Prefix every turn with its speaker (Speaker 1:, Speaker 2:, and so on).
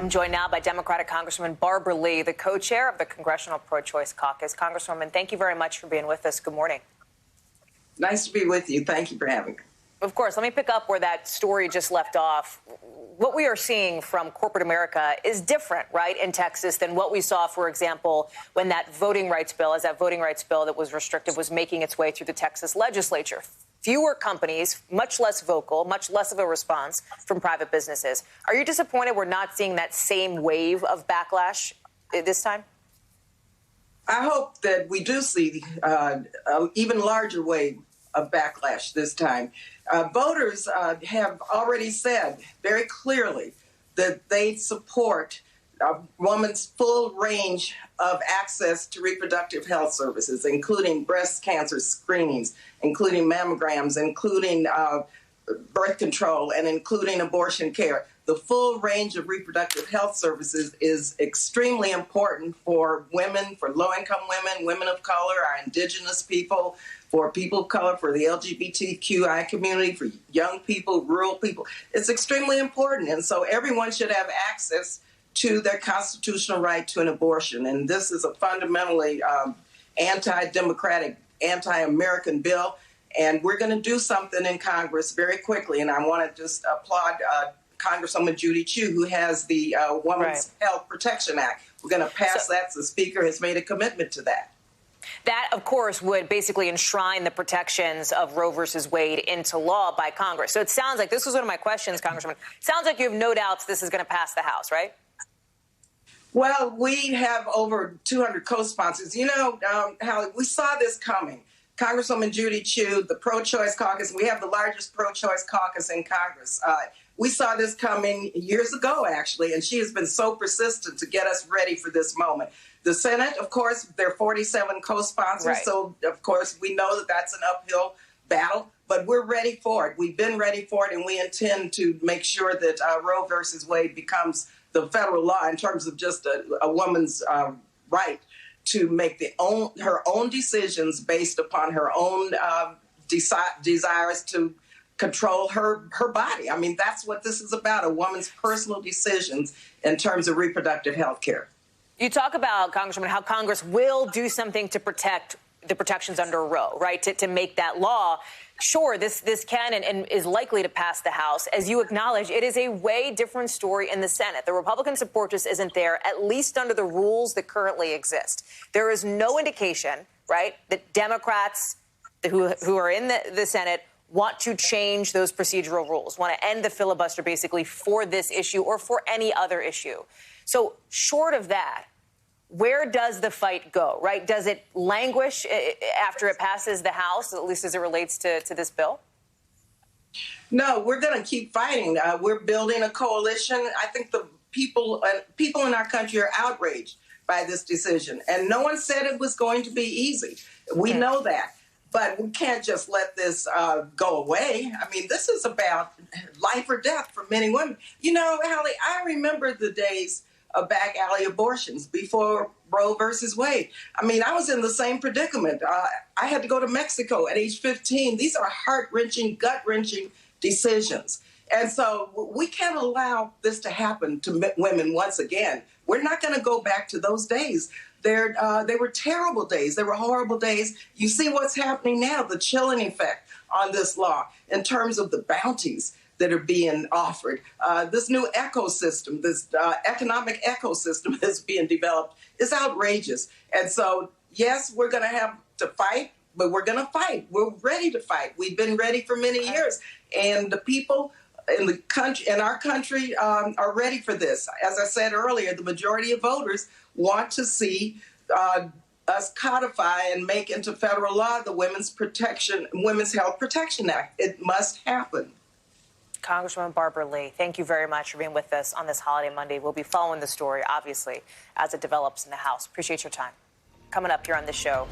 Speaker 1: I'm joined now by Democratic Congresswoman Barbara Lee, the co-chair of the Congressional Pro-Choice Caucus. Congresswoman, thank you very much for being with us. Good morning.
Speaker 2: Nice to be with you. Thank you for having me.
Speaker 1: Of course, let me pick up where that story just left off. What we are seeing from corporate America is different, right, in Texas than what we saw, for example, when that voting rights bill that was restrictive was making its way through the Texas legislature. Fewer companies, much less vocal, much less of a response from private businesses. Are you disappointed we're not seeing that same wave of backlash this time?
Speaker 2: I hope that we do see an even larger wave of backlash this time. Voters have already said very clearly that they support a woman's full range of access to reproductive health services, including breast cancer screenings, including mammograms, including birth control, and including abortion care. The full range of reproductive health services is extremely important for women, for low-income women, women of color, our indigenous people, for people of color, for the LGBTQI community, for young people, rural people. It's extremely important, and so everyone should have access to their constitutional right to an abortion. And this is a fundamentally anti-democratic, anti-American bill, and we're going to do something in Congress very quickly. And I want to just applaud Congresswoman Judy Chu, who has the Women's Health Protection Act. We're going to pass that. The Speaker has made a commitment to that.
Speaker 1: That, of course, would basically enshrine the protections of Roe versus Wade into law by Congress. So it sounds like, this was one of my questions, Congresswoman, sounds like you have no doubts this is going to pass the House, right?
Speaker 2: Well, we have over 200 co-sponsors. You know, Hallie, we saw this coming. Congresswoman Judy Chu, the pro-choice caucus, we have the largest pro-choice caucus in Congress. We saw this coming years ago, actually, and she has been so persistent to get us ready for this moment. The Senate, of course, there are 47 co-sponsors, so, of course, we know that that's an uphill battle, but we're ready for it. We've been ready for it, and we intend to make sure that Roe versus Wade becomes the federal law in terms of just a woman's right to make her own decisions based upon her own desires to control her body. I mean, that's what this is about, a woman's personal decisions in terms of reproductive health care.
Speaker 1: You talk about, Congresswoman, how Congress will do something to protect the protections under Roe, right, to make that law. Sure, this can and is likely to pass the House. As you acknowledge, it is a way different story in the Senate. The Republican support just isn't there, at least under the rules that currently exist. There is no indication, right, that Democrats who are in the Senate want to change those procedural rules, want to end the filibuster basically for this issue or for any other issue. So short of that, where does the fight go, right? Does it languish after it passes the House, at least as it relates to this bill?
Speaker 2: No, we're going to keep fighting. We're building a coalition. I think the people in our country are outraged by this decision. And no one said it was going to be easy. We know that. But we can't just let this go away. I mean, this is about life or death for many women. You know, Hallie, I remember the days of back alley abortions before Roe versus Wade. I mean, I was in the same predicament. I had to go to Mexico at age 15. These are heart-wrenching, gut-wrenching decisions. And so we can't allow this to happen to women once again. We're not going to go back to those days. They were terrible days. They were horrible days. You see what's happening now, the chilling effect on this law in terms of the bounties that are being offered. This new ecosystem, this economic ecosystem that's being developed is outrageous. And so, yes, we're going to have to fight, but we're going to fight. We're ready to fight. We've been ready for many years. And the people in the country, in our country, are ready for this. As I said earlier, the majority of voters want to see us codify and make into federal law the Women's Health Protection Act. It must happen.
Speaker 1: Congresswoman Barbara Lee, thank you very much for being with us on this holiday Monday. We'll be following the story, obviously, as it develops in the House. Appreciate your time. Coming up here on the show.